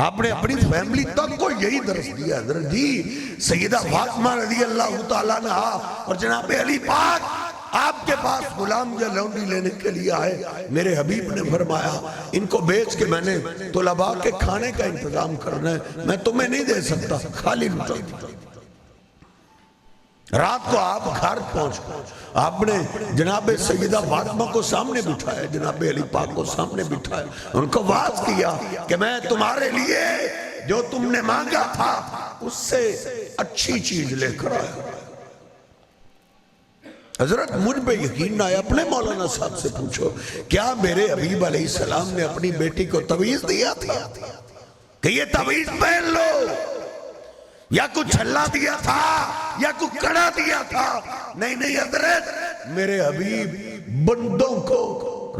آپ نے اپنی فیملی تک کو یہی درس دیا حضرت جی۔ سیدہ فاطمہ رضی اللہ تعالیٰ عنہ اور جناب علی پاک آپ کے پاس غلام یا لونڈی لینے کے لیے آئے، میرے حبیب نے فرمایا ان کو بیچ کے میں نے طلباء کے کھانے کا انتظام کرنا ہے، میں تمہیں نہیں دے سکتا، خالی لٹا دیا۔ رات کو آپ گھر پہنچ آپ نے جناب سیدہ فاطمہ کو سامنے بٹھایا، جناب علی پاک کو سامنے بٹھایا، ان کو واضح کیا کہ میں تمہارے لیے جو تم نے مانگا تھا اس سے اچھی چیز لے کر آیا۔ حضرت مجھ پہ یقین نہ آیا، اپنے مولانا صاحب سے پوچھو کیا میرے حبیب علیہ السلام نے اپنی بیٹی کو تعویذ دیا تھا کہ یہ تعویذ پہن لو، یا کچھ چھلا دیا تھا یا کچھ کڑا دیا تھا؟ نہیں نہیں حضرت، میرے حبیب بندوں کو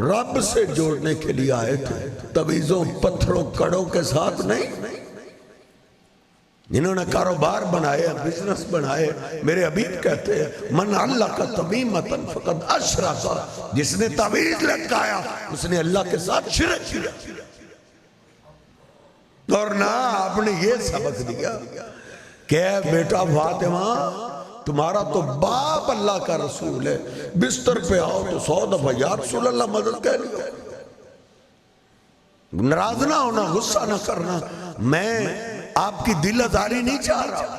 رب سے جوڑنے کے لیے آئے تھے، تعویذوں پتھروں کڑوں کے ساتھ نہیں۔ جنہوں نے کاروبار بنائے، بزنس بنائے، میرے حبیب کہتے ہیں من اللہ کا تمیمتن فقد اشرک، جس نے تعویذ لٹکایا اس نے اللہ کے ساتھ شرک کیا۔ اور نہ آپ نے یہ سبق دیا کہ اے بیٹا فاطمہ تمہارا تو باپ اللہ کا رسول ہے، بستر پہ آؤ تو 100 دفعہ یا رسول اللہ مدد کہہ لیا۔ ناراض نہ ہونا، غصہ نہ کرنا، میں آپ کی دل آزاری نہیں چاہ رہا،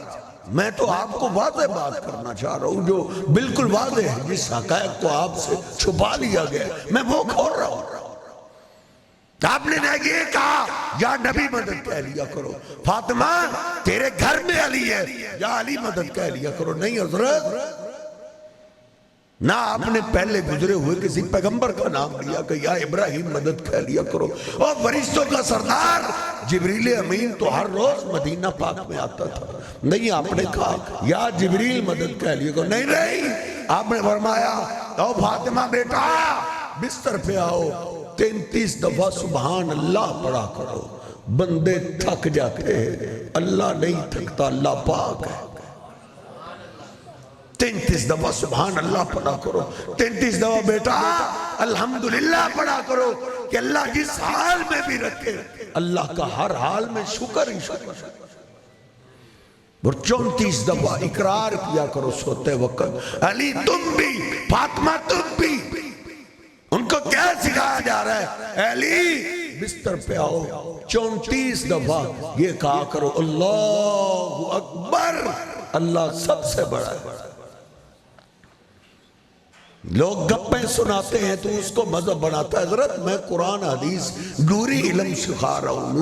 میں تو آپ کو واضح بات کرنا چاہ رہا ہوں جو بالکل واضح ہے، جس حقائق کو آپ سے چھپا لیا گیا میں وہ کھول رہا ہوں۔ آپ نے یہ کہا یا نبی مدد کہہ لیا کرو، فاطمہ تیرے گھر میں علی ہے یا علی مدد کہہ لیا کرو۔ نہیں حضرت، نہ آپ نے پہلے گزرے ہوئے کسی پیغمبر کا نام لیا کہ یا ابراہیم مدد کہہ لیا کرو۔ اور فرشتوں کا سردار جبریل امین تو ہر روز مدینہ پاک میں آتا تھا، نہیں آپ نے کہا یا جبریل مدد کہہ لیا کرو۔ نہیں نہیں، آپ نے فرمایا او فاطمہ بیٹا بستر پہ آؤ، 33 دفعہ سبحان اللہ پڑھا کرو۔ بندے تھک جاتے ہیں، اللہ نہیں تھکتا، اللہ پاک ہے۔ 33 دفعہ سبحان اللہ پڑھا کرو، 33 دفعہ بیٹا الحمدللہ پڑھا کرو کہ اللہ جس حال میں بھی رکھے اللہ کا ہر حال میں شکر ہی شکر۔ اور 34 دفعہ اقرار کیا کرو سوتے وقت، علی تم بھی، فاطمہ تم بھی۔ ان کو کیا سکھایا جا رہا ہے؟ علی بستر پہ آؤ، 34 دفعہ یہ کہا کرو اللہ اکبر، اللہ سب سے بڑا ہے۔ لوگ گپیں سناتے ہیں تو اس کو مذہب بناتا ہے۔ حضرت میں قرآن حدیث نوری علم سکھا رہا ہوں،